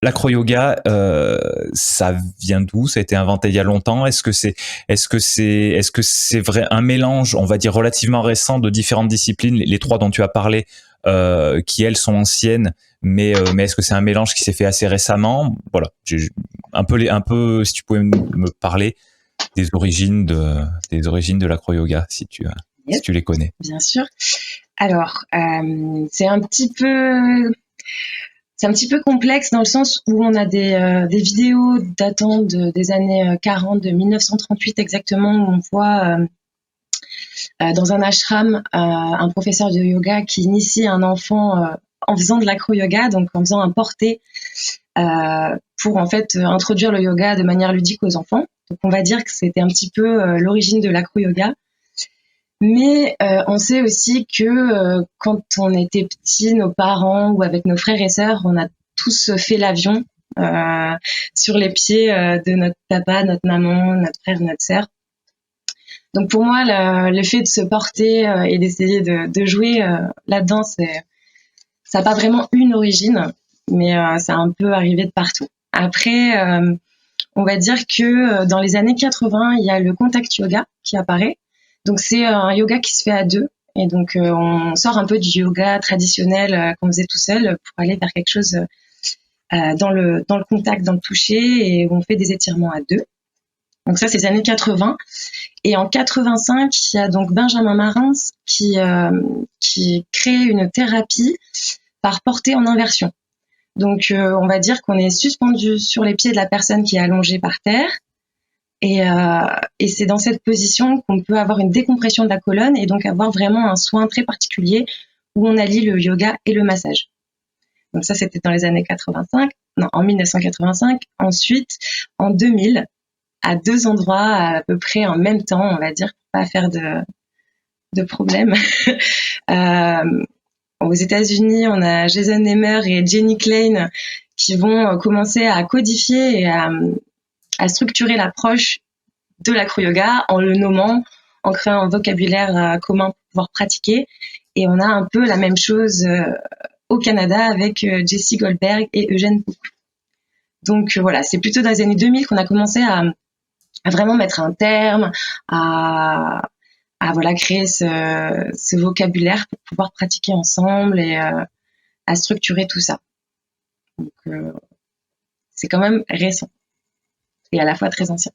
l'acro-yoga, ça vient d'où? Ça a été inventé il y a longtemps? Est-ce que c'est vrai un mélange, on va dire relativement récent, de différentes disciplines, les trois dont tu as parlé, qui elles sont anciennes, mais est-ce que c'est un mélange qui s'est fait assez récemment? Voilà, un peu, si tu pouvais me parler des origines de l'acro-yoga, si Yes, tu les connais. bien sûr. Alors, c'est un petit peu complexe dans le sens où on a des vidéos datant des années 40, de 1938 exactement, où on voit dans un ashram un professeur de yoga qui initie un enfant en faisant de l'acro-yoga, donc en faisant un porté pour en fait introduire le yoga de manière ludique aux enfants. Donc on va dire que c'était un petit peu l'origine de l'acro-yoga. Mais on sait aussi que quand on était petit, nos parents ou avec nos frères et sœurs, on a tous fait l'avion sur les pieds de notre papa, notre maman, notre frère, notre sœur. Donc pour moi, le fait de se porter et d'essayer de jouer là-dedans, ça n'a pas vraiment une origine, mais ça a un peu arrivé de partout. Après, on va dire que dans les années 80, il y a le contact yoga qui apparaît. Donc c'est un yoga qui se fait à deux. Et donc on sort un peu du yoga traditionnel qu'on faisait tout seul pour aller vers quelque chose dans le contact, dans le toucher, et on fait des étirements à deux. Donc ça, c'est les années 80. Et en 85, il y a donc Benjamin Marins qui crée une thérapie par portée en inversion. Donc on va dire qu'on est suspendu sur les pieds de la personne qui est allongée par terre. Et c'est dans cette position qu'on peut avoir une décompression de la colonne et donc avoir vraiment un soin très particulier où on allie le yoga et le massage. Donc ça, c'était dans les années 85, non, en 1985. Ensuite, en 2000, à deux endroits à peu près en même temps, on va dire, pour pas faire de problème. Aux États-Unis, on a Jason Nemer et Jenny Klein qui vont commencer à codifier et à structurer l'approche de l'acro-yoga en le nommant, en créant un vocabulaire commun pour pouvoir pratiquer. Et on a un peu la même chose au Canada avec Jessie Goldberg et Eugène Pouc. Donc voilà, c'est plutôt dans les années 2000 qu'on a commencé à vraiment mettre un terme, à voilà, créer ce vocabulaire pour pouvoir pratiquer ensemble et à structurer tout ça. Donc c'est quand même récent et à la fois très ancien.